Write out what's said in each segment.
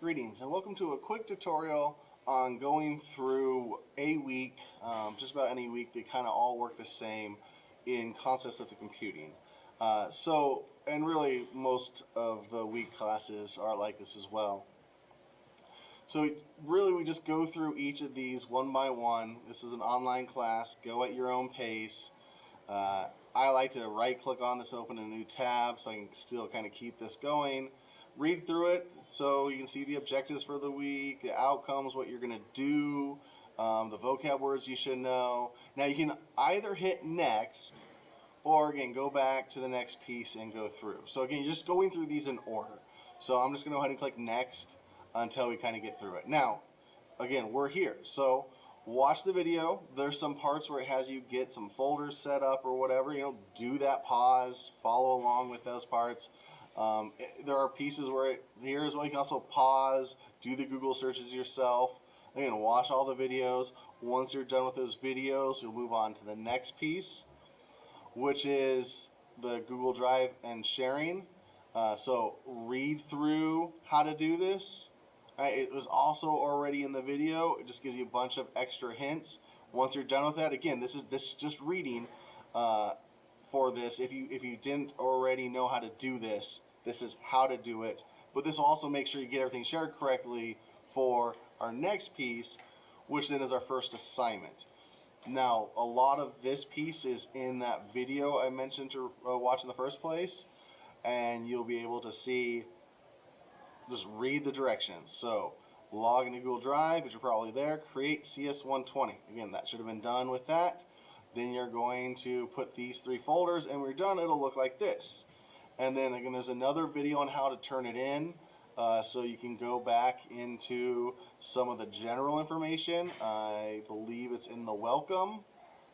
Greetings and welcome to a quick tutorial on going through a week, just about any week. They kind of all work the same in concepts of the computing. And really most of the week classes are like this as well. So really we just go through each of these one by one. This is an online class. Go at your own pace. I like to right click on this and open a new tab so I can still kind of keep this going. Read through it so you can see the objectives for the week, the outcomes, what you're going to do, the vocab words you should know. Now you can either hit next or again go back to the next piece and go through. So again, you're just going through these in order. So I'm just going to go ahead and click next until we kind of get through it. Now, again, we're here. So watch the video. There's some parts where it has you get some folders set up or whatever. Do that, pause, follow along with those parts. There are pieces where here as well you can also pause, do the Google searches yourself. Again, watch all the videos. Once you're done with those videos, you'll move on to the next piece, which is the Google Drive and sharing. So read through how to do this. Right, it was also already in the video. It just gives you a bunch of extra hints. Once you're done with that, again, this is just reading for this. If you didn't already know how to do this, this is how to do it. But this will also make sure you get everything shared correctly for our next piece, which then is our first assignment. Now, a lot of this piece is in that video I mentioned to watch in the first place, and you'll be able to see. Just read the directions. So log into Google Drive, which are probably there, create CS120. Again, that should have been done with that. Then you're going to put these three folders, and when you're done, it'll look like this. And then again, there's another video on how to turn it in, so you can go back into some of the general information. I believe it's in the welcome.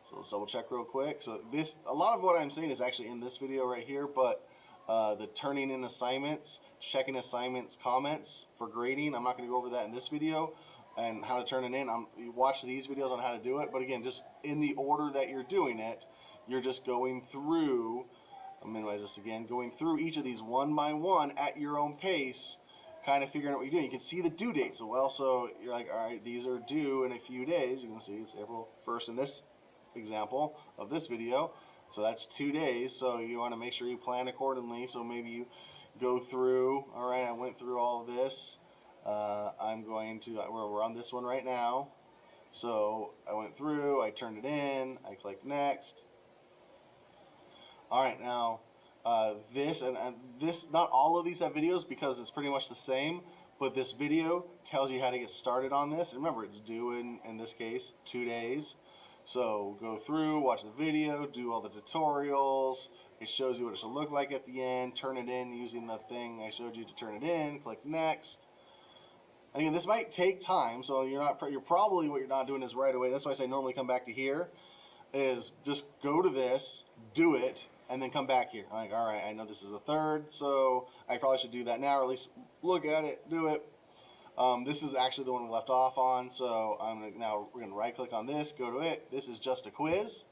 So let's double check real quick. So a lot of what I'm saying is actually in this video right here, but the turning in assignments, checking assignments comments for grading, I'm not going to go over that in this video, and how to turn it in. You watch these videos on how to do it, but again, just in the order that you're doing it, you're just going through, I'll minimize this again, going through each of these one by one at your own pace, kind of figuring out what you're doing. You can see the due dates as well, so you're like, all right, these are due in a few days. You can see it's April 1st in this example of this video. So that's 2 days, so you want to make sure you plan accordingly. So maybe you go through, all right, I went through all of this. We're on this one right now. So I went through, I turned it in, I click next. All right, now this, not all of these have videos because it's pretty much the same, but this video tells you how to get started on this. And remember, it's due in this case, 2 days. So go through, watch the video, do all the tutorials. It shows you what it should look like at the end. Turn it in using the thing I showed you to turn it in. Click next. Again, this might take time, so you're probably what you're not doing is right away. That's why I say normally come back to here. Is just go to this, do it, and then come back here. I'm like, all right, I know this is the third, so I probably should do that now, or at least look at it, do it. This is actually the one we left off on, so we're going to right click on this, go to it. This is just a quiz.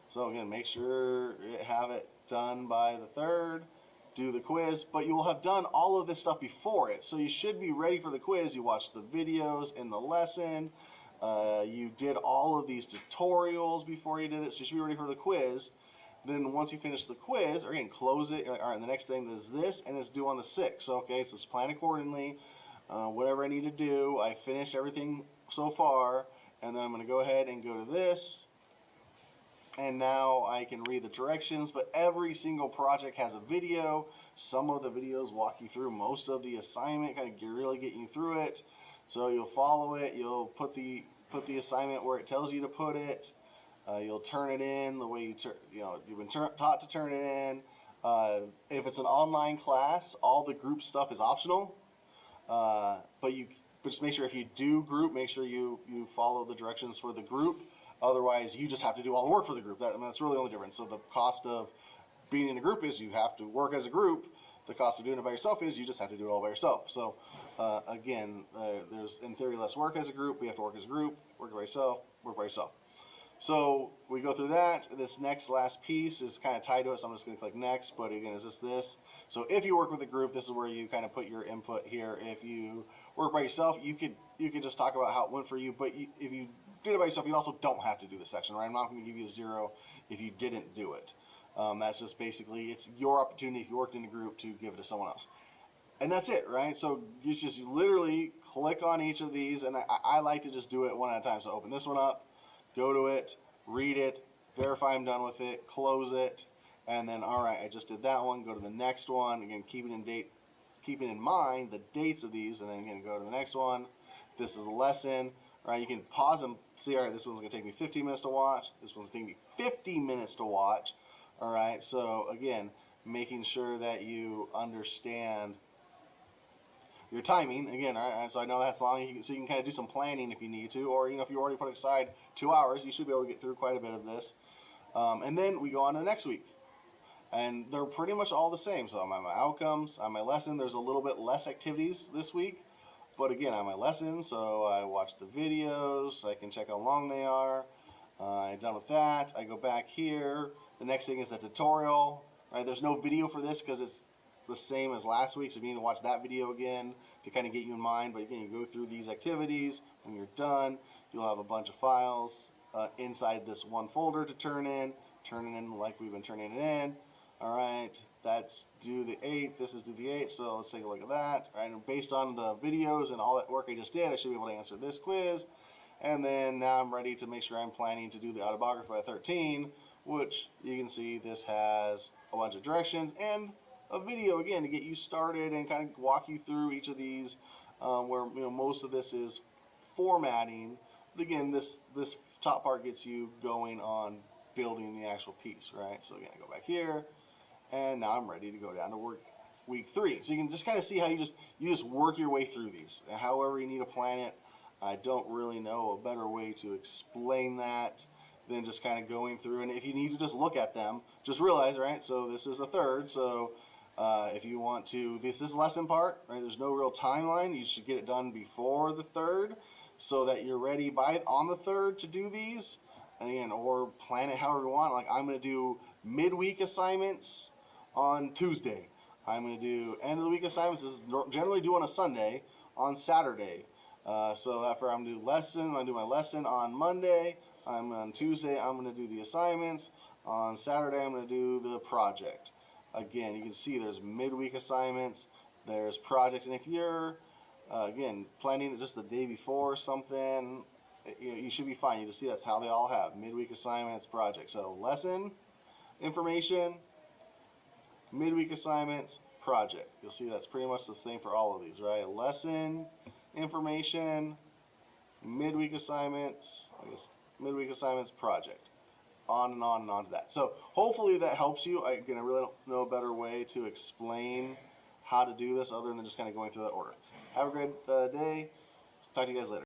So again, make sure you have it done by the third, do the quiz, but you will have done all of this stuff before it. So you should be ready for the quiz. You watched the videos in the lesson. You did all of these tutorials before you did it, so you should be ready for the quiz. Then once you finish the quiz, or again, close it. All right, the next thing is this, and it's due on the 6th. So okay, so just plan accordingly. Whatever I need to do, I finished everything so far, and then I'm going to go ahead and go to this, and now I can read the directions. But every single project has a video. Some of the videos walk you through most of the assignment, kind of really getting you through it. So you'll follow it, you'll put the assignment where it tells you to put it, you'll turn it in the way you've been taught to turn it in. If it's an online class, all the group stuff is optional. But just make sure if you do group, make sure you follow the directions for the group. Otherwise, you just have to do all the work for the group. That's really the only difference. So the cost of being in a group is you have to work as a group. The cost of doing it by yourself is you just have to do it all by yourself. So again, there's in theory less work as a group. We have to work as a group, work by yourself, work by yourself. So we go through that. This last piece is kind of tied to it, so I'm just going to click next. But again, is this? So if you work with a group, this is where you kind of put your input here. If you work by yourself, you could just talk about how it went for you. But if you did it by yourself, you also don't have to do this section, right? I'm not going to give you a 0 if you didn't do it. That's just basically, it's your opportunity if you worked in a group to give it to someone else. And that's it, right? So you just literally click on each of these, and I like to just do it one at a time. So open this one up, go to it, read it, verify I'm done with it, close it, and then all right, I just did that one. Go to the next one. Again, keeping in mind the dates of these, and then again go to the next one. This is a lesson, right? You can pause and see. All right, this one's gonna take me 15 minutes to watch. This one's gonna take me 50 minutes to watch. All right, so again, making sure that you understand your timing again. All right, so I know that's long, so you can kind of do some planning if you need to, or if you already put aside 2 hours, you should be able to get through quite a bit of this. And then we go on to the next week, and they're pretty much all the same. So on my outcomes, on my lesson, there's a little bit less activities this week, but again, on my lesson, so I watch the videos, I can check how long they are. I'm done with that. I go back here. The next thing is the tutorial. Right, there's no video for this because it's the same as last week, so if you need to watch that video again to kind of get you in mind. But again, you go through these activities. When you're done, you'll have a bunch of files inside this one folder to turn it in like we've been turning it in. All right, that's due the 8th. This is due the 8th, so let's take a look at that. All right, and based on the videos and all that work I just did, I should be able to answer this quiz. And then now I'm ready to make sure I'm planning to do the autobiography at 13, which you can see this has a bunch of directions and a video again to get you started and kind of walk you through each of these, where most of this is formatting. But again, this top part gets you going on building the actual piece, right? So again, I go back here, and now I'm ready to go down to week 3. So you can just kind of see how you just work your way through these, however you need to plan it. I don't really know a better way to explain that than just kind of going through. And if you need to just look at them, just realize, right, so this is a third. So if you want to, this is lesson part, right? There's no real timeline. You should get it done before the third so that you're ready on the third to do these. And again, or plan it however you want. Like I'm going to do midweek assignments on Tuesday. I'm going to do end of the week assignments. This is generally due on a Sunday, on Saturday. So after I'm going to do my lesson on Monday. On Tuesday, I'm going to do the assignments. On Saturday, I'm going to do the project. Again, you can see there's midweek assignments, there's projects, and if you're, again, planning it just the day before something, you should be fine. You just see that's how they all have midweek assignments, projects. So lesson, information, midweek assignments, project. You'll see that's pretty much the same for all of these, right? Lesson, information, midweek assignments, midweek assignments, project, on and on and on to that. So hopefully that helps you. I really don't know a better way to explain how to do this other than just kind of going through that order. Have a great day. Talk to you guys later.